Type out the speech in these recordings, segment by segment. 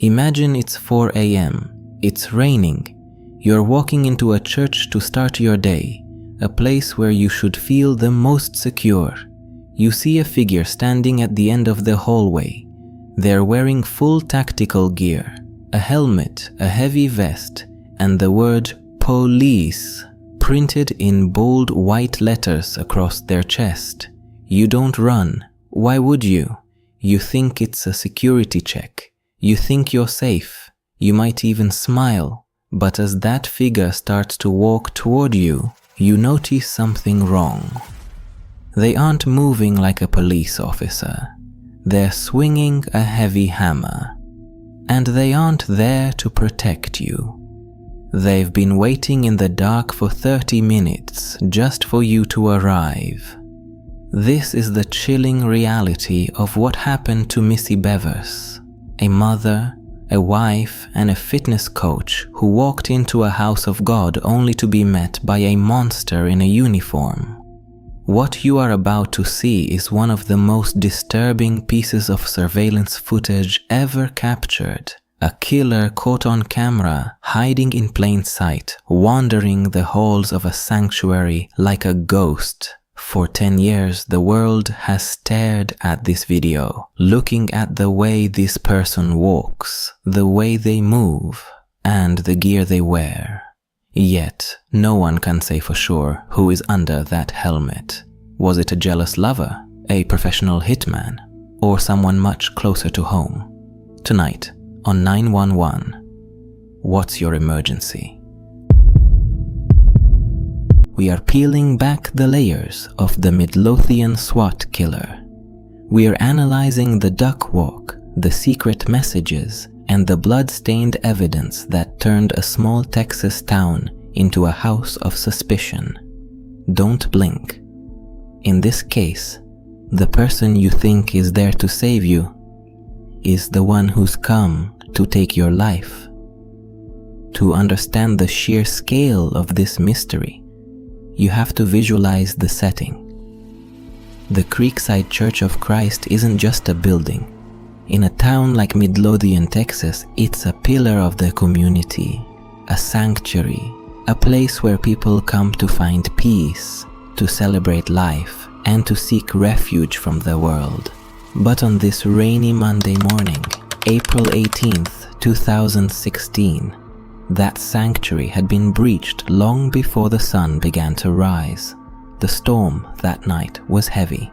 Imagine it's 4 a.m. It's raining. You're walking into a church to start your day, a place where you should feel the most secure. You see a figure standing at the end of the hallway. They're wearing full tactical gear, a helmet, a heavy vest, and the word police printed in bold white letters across their chest. You don't run. Why would you? You think it's a security check. You think you're safe. You might even smile. But as that figure starts to walk toward you, you notice something wrong. They aren't moving like a police officer. They're swinging a heavy hammer. And they aren't there to protect you. They've been waiting in the dark for 30 minutes just for you to arrive. This is the chilling reality of what happened to Missy Bevers, a mother, a wife, and a fitness coach who walked into a house of God only to be met by a monster in a uniform. What you are about to see is one of the most disturbing pieces of surveillance footage ever captured. A killer caught on camera, hiding in plain sight, wandering the halls of a sanctuary like a ghost. For 10 years, the world has stared at this video, looking at the way this person walks, the way they move, and the gear they wear. Yet, no one can say for sure who is under that helmet. Was it a jealous lover, a professional hitman, or someone much closer to home? Tonight, on 911, what's your emergency? We are peeling back the layers of the Midlothian SWAT killer. We are analyzing the duck walk, the secret messages, and the blood-stained evidence that turned a small Texas town into a house of suspicion. Don't blink. In this case, the person you think is there to save you is the one who's come to take your life. To understand the sheer scale of this mystery, you have to visualize the setting. The Creekside Church of Christ isn't just a building. In a town like Midlothian, Texas, it's a pillar of the community, a sanctuary, a place where people come to find peace, to celebrate life, and to seek refuge from the world. But on this rainy Monday morning, April 18th, 2016, that sanctuary had been breached long before the sun began to rise. The storm that night was heavy.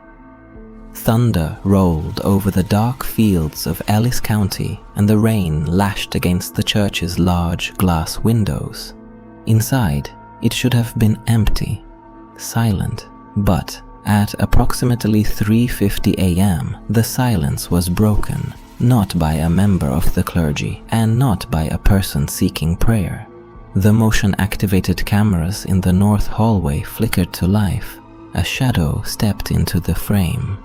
Thunder rolled over the dark fields of Ellis County, and the rain lashed against the church's large glass windows. Inside, it should have been empty, silent, but at approximately 3:50 a.m., the silence was broken, not by a member of the clergy and not by a person seeking prayer. The motion-activated cameras in the north hallway flickered to life. A shadow stepped into the frame.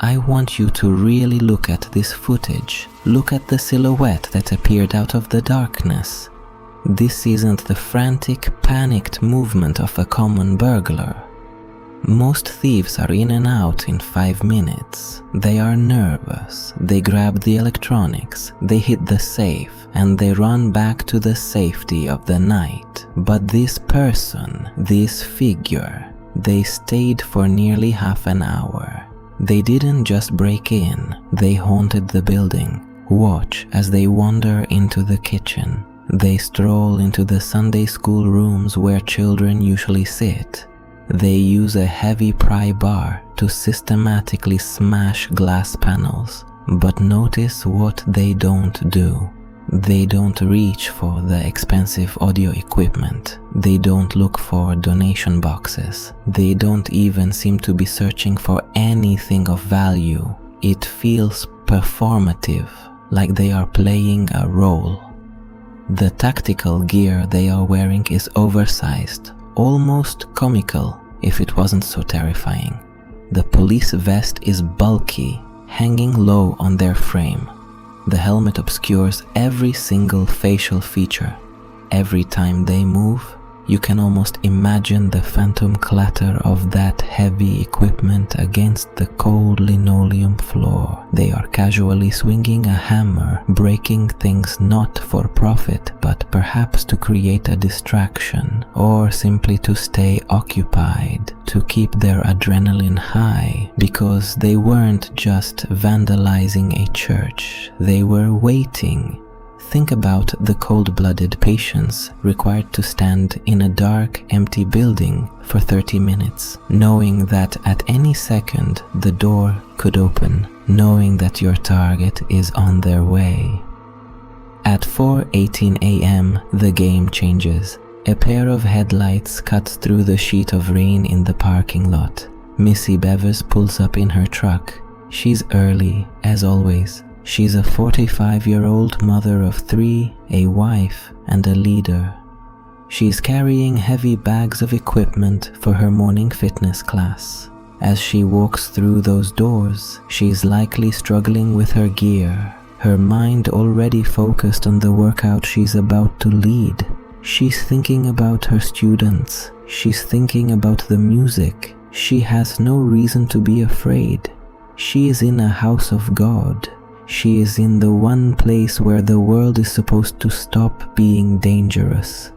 I want you to really look at this footage. Look at the silhouette that appeared out of the darkness. This isn't the frantic, panicked movement of a common burglar. Most thieves are in and out in 5 minutes. They are nervous, they grab the electronics, they hit the safe, and they run back to the safety of the night. But this person, this figure, they stayed for nearly half an hour. They didn't just break in, they haunted the building. Watch as they wander into the kitchen. They stroll into the Sunday school rooms where children usually sit. They use a heavy pry bar to systematically smash glass panels. But notice what they don't do. They don't reach for the expensive audio equipment. They don't look for donation boxes. They don't even seem to be searching for anything of value. It feels performative, like they are playing a role. The tactical gear they are wearing is oversized, almost comical if it wasn't so terrifying. The police vest is bulky, hanging low on their frame. The helmet obscures every single facial feature. Every time they move, You can almost imagine the phantom clatter of that heavy equipment against the cold linoleum floor. They are casually swinging a hammer, breaking things not for profit, but perhaps to create a distraction, or simply to stay occupied, to keep their adrenaline high, because they weren't just vandalizing a church, they were waiting. Think about the cold-blooded patience required to stand in a dark, empty building for 30 minutes, knowing that at any second the door could open, knowing that your target is on their way. At 4:18 a.m., the game changes. A pair of headlights cuts through the sheet of rain in the parking lot. Missy Bevers pulls up in her truck. She's early, as always. She's a 45-year-old mother of 3, a wife, and a leader. She's carrying heavy bags of equipment for her morning fitness class. As she walks through those doors, she's likely struggling with her gear, her mind already focused on the workout she's about to lead. She's thinking about her students. She's thinking about the music. She has no reason to be afraid. She is in a house of God. She is in the one place where the world is supposed to stop being dangerous.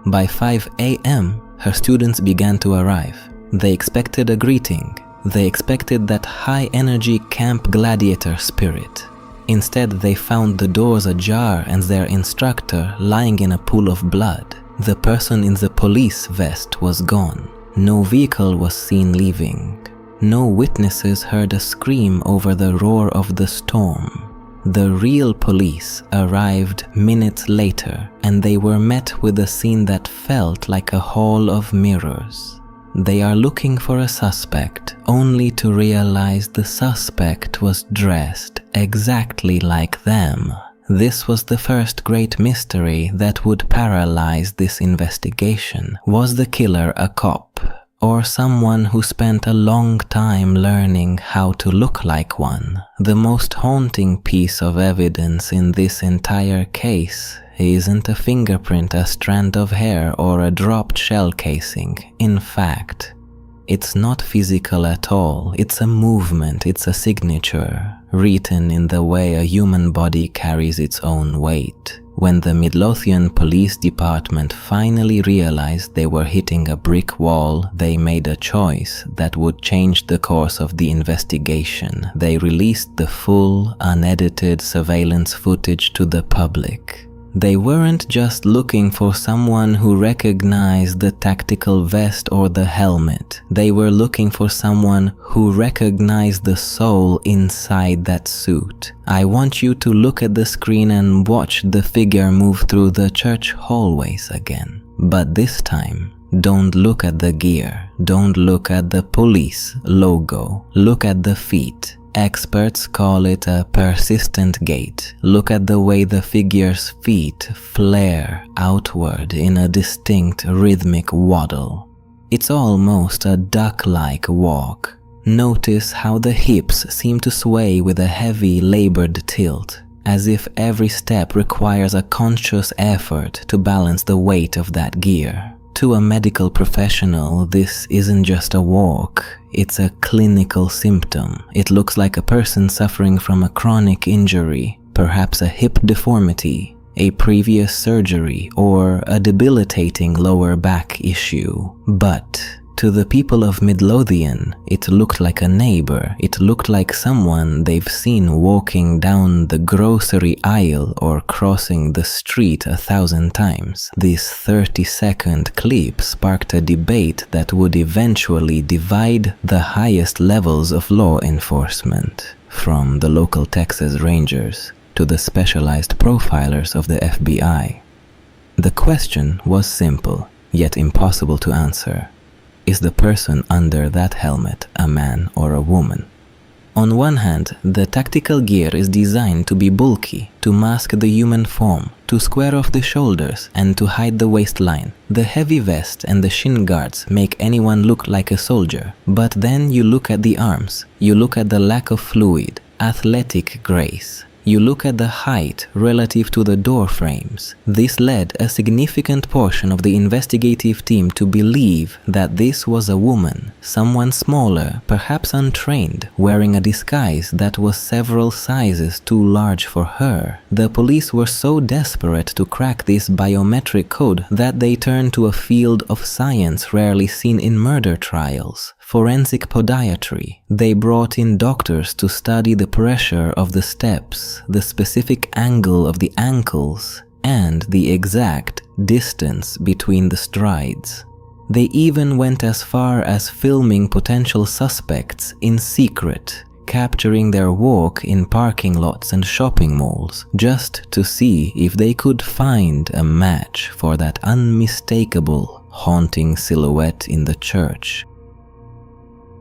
By 5 a.m., her students began to arrive. They expected a greeting. They expected that high-energy camp gladiator spirit. Instead, they found the doors ajar and their instructor lying in a pool of blood. The person in the police vest was gone. No vehicle was seen leaving. No witnesses heard a scream over the roar of the storm. The real police arrived minutes later, and they were met with a scene that felt like a hall of mirrors. They are looking for a suspect, only to realize the suspect was dressed exactly like them. This was the first great mystery that would paralyze this investigation. Was the killer a cop? Or someone who spent a long time learning how to look like one? The most haunting piece of evidence in this entire case isn't a fingerprint, a strand of hair, or a dropped shell casing. In fact, it's not physical at all. It's a movement, it's a signature, written in the way a human body carries its own weight. When the Midlothian Police Department finally realized they were hitting a brick wall, they made a choice that would change the course of the investigation. They released the full, unedited surveillance footage to the public. They weren't just looking for someone who recognized the tactical vest or the helmet. They were looking for someone who recognized the soul inside that suit. I want you to look at the screen and watch the figure move through the church hallways again. But this time, don't look at the gear. Don't look at the police logo. Look at the feet. Experts call it a persistent gait. Look at the way the figure's feet flare outward in a distinct rhythmic waddle. It's almost a duck-like walk. Notice how the hips seem to sway with a heavy, labored tilt, as if every step requires a conscious effort to balance the weight of that gear. To a medical professional, this isn't just a walk, it's a clinical symptom. It looks like a person suffering from a chronic injury, perhaps a hip deformity, a previous surgery, or a debilitating lower back issue. But to the people of Midlothian, it looked like a neighbor. It looked like someone they've seen walking down the grocery aisle or crossing the street 1,000 times. This 30-second clip sparked a debate that would eventually divide the highest levels of law enforcement, from the local Texas Rangers to the specialized profilers of the FBI. The question was simple, yet impossible to answer. Is the person under that helmet a man or a woman? On one hand, the tactical gear is designed to be bulky, to mask the human form, to square off the shoulders and to hide the waistline. The heavy vest and the shin guards make anyone look like a soldier. But then you look at the arms, you look at the lack of fluid, athletic grace. You look at the height relative to the door frames. This led a significant portion of the investigative team to believe that this was a woman, someone smaller, perhaps untrained, wearing a disguise that was several sizes too large for her. The police were so desperate to crack this biometric code that they turned to a field of science rarely seen in murder trials: forensic podiatry. They brought in doctors to study the pressure of the steps, the specific angle of the ankles, and the exact distance between the strides. They even went as far as filming potential suspects in secret, capturing their walk in parking lots and shopping malls, just to see if they could find a match for that unmistakable, haunting silhouette in the church.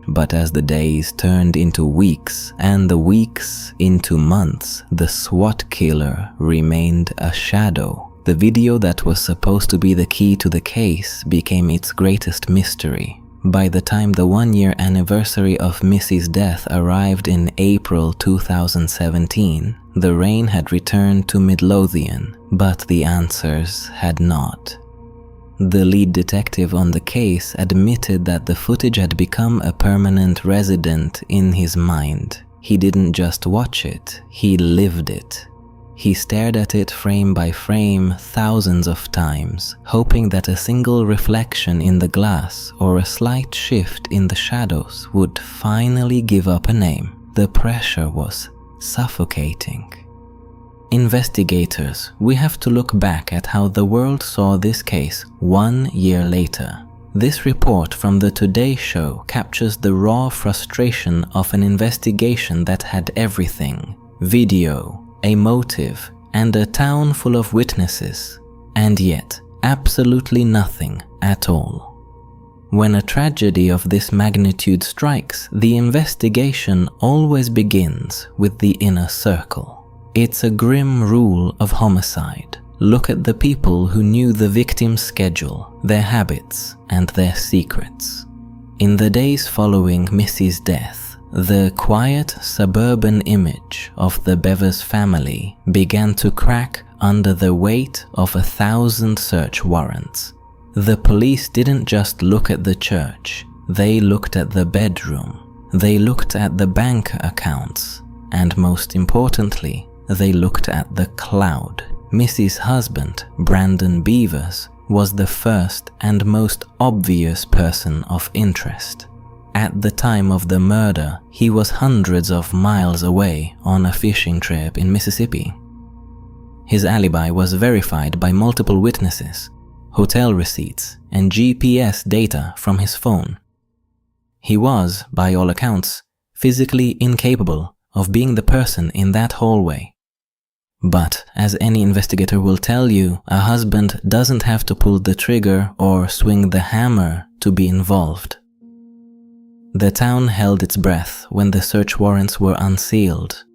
But as the days turned into weeks and the weeks into months, the SWAT killer remained a shadow. The video that was supposed to be the key to the case became its greatest mystery. By the time the one-year anniversary of Missy's death arrived in April 2017, the rain had returned to Midlothian, but the answers had not. The lead detective on the case admitted that the footage had become a permanent resident in his mind. He didn't just watch it, he lived it. He stared at it frame by frame thousands of times, hoping that a single reflection in the glass or a slight shift in the shadows would finally give up a name. The pressure was suffocating. Investigators, we have to look back at how the world saw this case 1 year later. This report from the Today Show captures the raw frustration of an investigation that had everything: video, a motive, and a town full of witnesses, and yet absolutely nothing at all. When a tragedy of this magnitude strikes, the investigation always begins with the inner circle. It's a grim rule of homicide. Look at the people who knew the victim's schedule, their habits, and their secrets. In the days following Missy's death, the quiet suburban image of the Bevers family began to crack under the weight of 1,000 search warrants. The police didn't just look at the church, they looked at the bedroom, they looked at the bank accounts, and most importantly, they looked at the cloud. Missy's husband, Brandon Bevers, was the first and most obvious person of interest. At the time of the murder, he was hundreds of miles away on a fishing trip in Mississippi. His alibi was verified by multiple witnesses, hotel receipts, and GPS data from his phone. He was, by all accounts, physically incapable of being the person in that hallway. But, as any investigator will tell you, a husband doesn't have to pull the trigger or swing the hammer to be involved. The town held its breath when the search warrants were unsealed.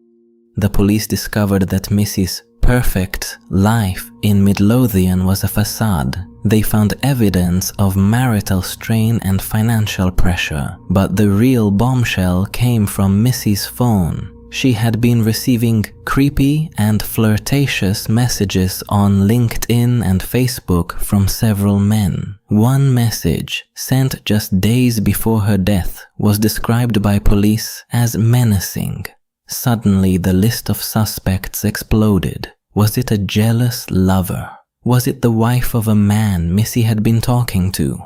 The police discovered that Missy's perfect life in Midlothian was a facade. They found evidence of marital strain and financial pressure, but the real bombshell came from Missy's phone. She had been receiving creepy and flirtatious messages on LinkedIn and Facebook from several men. One message, sent just days before her death, was described by police as menacing. Suddenly, the list of suspects exploded. Was it a jealous lover? Was it the wife of a man Missy had been talking to?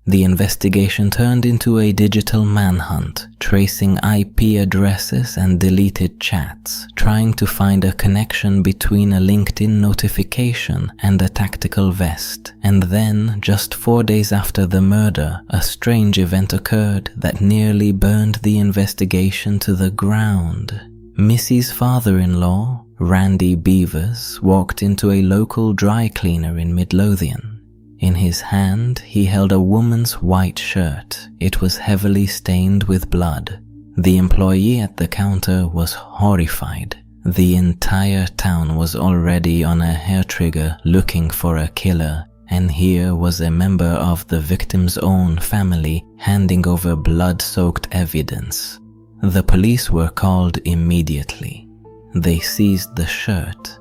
The investigation turned into a digital manhunt, tracing IP addresses and deleted chats, trying to find a connection between a LinkedIn notification and a tactical vest. And then, just 4 days after the murder, a strange event occurred that nearly burned the investigation to the ground. Missy's father-in-law, Randy Bevers, walked into a local dry cleaner in Midlothian. In his hand, he held a woman's white shirt. It was heavily stained with blood. The employee at the counter was horrified. The entire town was already on a hair trigger looking for a killer, and here was a member of the victim's own family handing over blood-soaked evidence. The police were called immediately. They seized the shirt.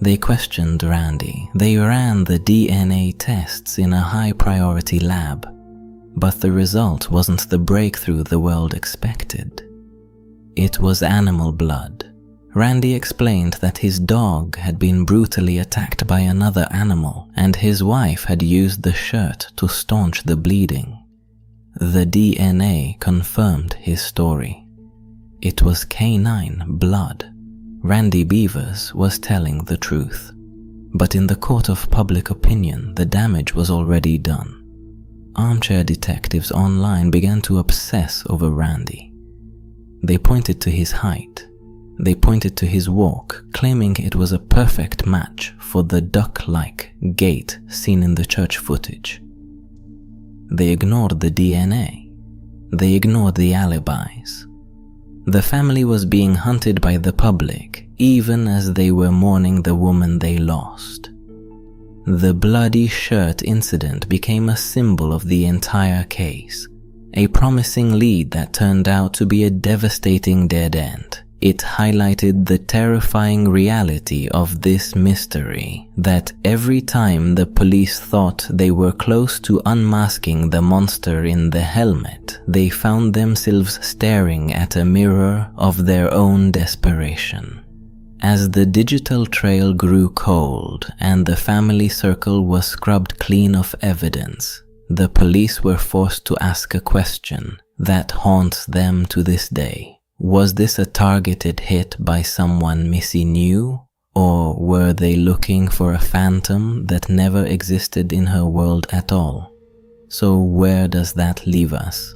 They questioned Randy. They ran the DNA tests in a high-priority lab. But the result wasn't the breakthrough the world expected. It was animal blood. Randy explained that his dog had been brutally attacked by another animal, and his wife had used the shirt to staunch the bleeding. The DNA confirmed his story. It was canine blood. Randy Bevers was telling the truth. But in the court of public opinion, the damage was already done. Armchair detectives online began to obsess over Randy. They pointed to his height. They pointed to his walk, claiming it was a perfect match for the duck-like gait seen in the church footage. They ignored the DNA. They ignored the alibis. The family was being hunted by the public, even as they were mourning the woman they lost. The bloody shirt incident became a symbol of the entire case, a promising lead that turned out to be a devastating dead end. It highlighted the terrifying reality of this mystery, that every time the police thought they were close to unmasking the monster in the helmet, they found themselves staring at a mirror of their own desperation. As the digital trail grew cold and the family circle was scrubbed clean of evidence, the police were forced to ask a question that haunts them to this day. Was this a targeted hit by someone Missy knew, or were they looking for a phantom that never existed in her world at all? So where does that leave us?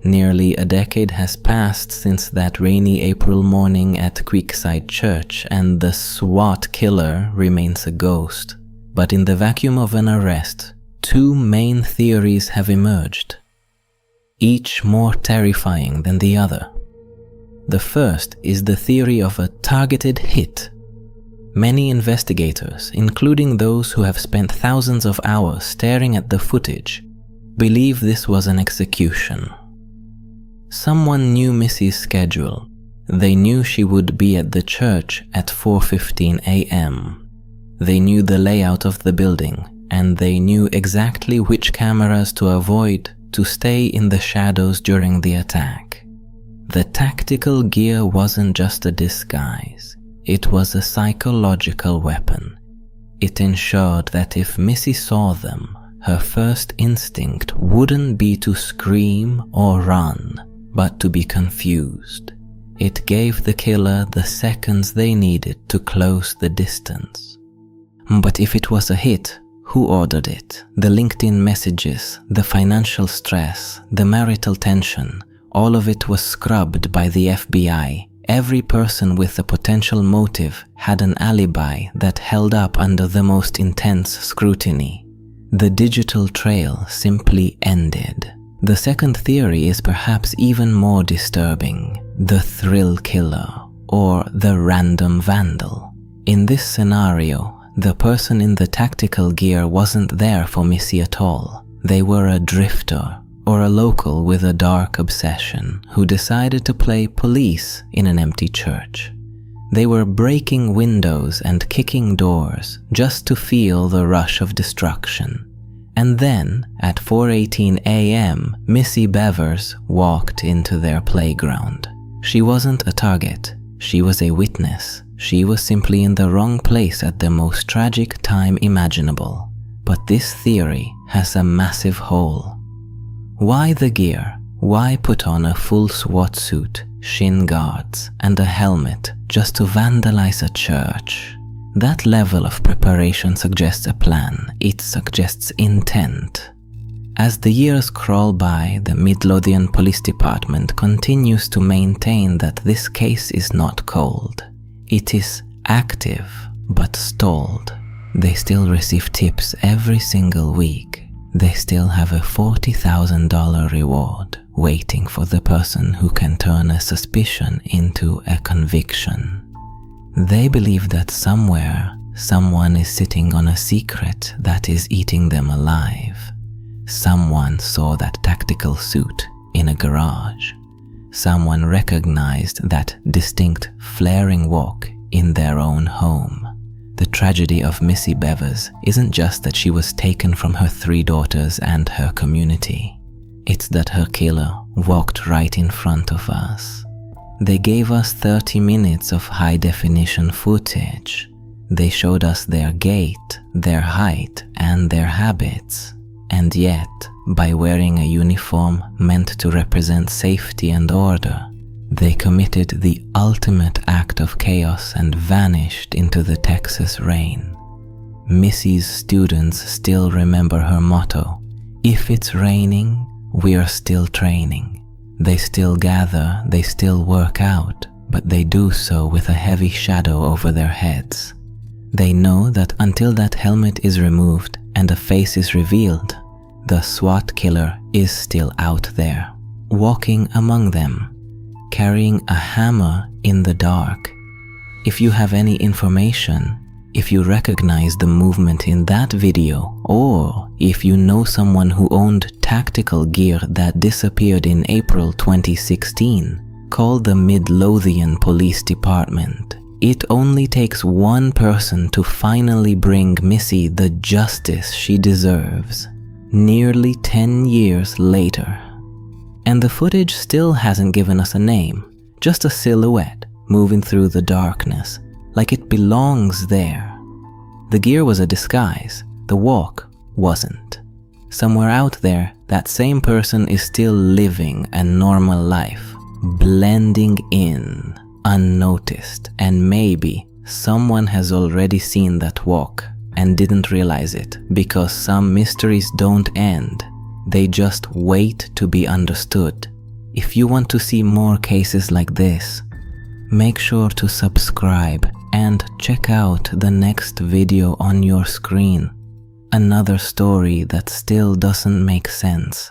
Nearly a decade has passed since that rainy April morning at Creekside Church, and the SWAT killer remains a ghost. But in the vacuum of an arrest, two main theories have emerged, each more terrifying than the other. The first is the theory of a targeted hit. Many investigators, including those who have spent thousands of hours staring at the footage, believe this was an execution. Someone knew Missy's schedule. They knew she would be at the church at 4:15 a.m. They knew the layout of the building, and they knew exactly which cameras to avoid to stay in the shadows during the attack. The tactical gear wasn't just a disguise. It was a psychological weapon. It ensured that if Missy saw them, her first instinct wouldn't be to scream or run, but to be confused. It gave the killer the seconds they needed to close the distance. But if it was a hit, who ordered it? The LinkedIn messages, the financial stress, the marital tension, all of it was scrubbed by the FBI. Every person with a potential motive had an alibi that held up under the most intense scrutiny. The digital trail simply ended. The second theory is perhaps even more disturbing: the thrill killer, or the random vandal. In this scenario, the person in the tactical gear wasn't there for Missy at all. They were a drifter, or a local with a dark obsession who decided to play police in an empty church. They were breaking windows and kicking doors just to feel the rush of destruction. And then, at 4:18 a.m., Missy Bevers walked into their playground. She wasn't a target. She was a witness. She was simply in the wrong place at the most tragic time imaginable. But this theory has a massive hole. Why the gear? Why put on a full SWAT suit, shin guards, and a helmet just to vandalize a church? That level of preparation suggests a plan. It suggests intent. As the years crawl by, the Midlothian Police Department continues to maintain that this case is not cold. It is active, but stalled. They still receive tips every single week. They still have a $40,000 reward waiting for the person who can turn a suspicion into a conviction. They believe that somewhere, someone is sitting on a secret that is eating them alive. Someone saw that tactical suit in a garage. someone recognized that distinct flaring walk in their own home. The tragedy of Missy Bevers isn't just that she was taken from her 3 daughters and her community. It's that her killer walked right in front of us. They gave us 30 minutes of high-definition footage. They showed us their gait, their height, and their habits. And yet, by wearing a uniform meant to represent safety and order, they committed the ultimate act of chaos and vanished into the Texas rain. Missy's students still remember her motto, "If it's raining, we're still training." They still gather, they still work out, but they do so with a heavy shadow over their heads. They know that until that helmet is removed and a face is revealed, the SWAT killer is still out there, walking among them, carrying a hammer in the dark. If you have any information, if you recognize the movement in that video, or if you know someone who owned tactical gear that disappeared in April 2016, call the Midlothian Police Department. It only takes one person to finally bring Missy the justice she deserves. Nearly 10 years later. And the footage still hasn't given us a name, just a silhouette moving through the darkness, like it belongs there. The gear was a disguise, the walk wasn't. Somewhere out there, that same person is still living a normal life, blending in, unnoticed, and maybe someone has already seen that walk and didn't realize it, because some mysteries don't end. They just wait to be understood. If you want to see more cases like this, make sure to subscribe and check out the next video on your screen. Another story that still doesn't make sense.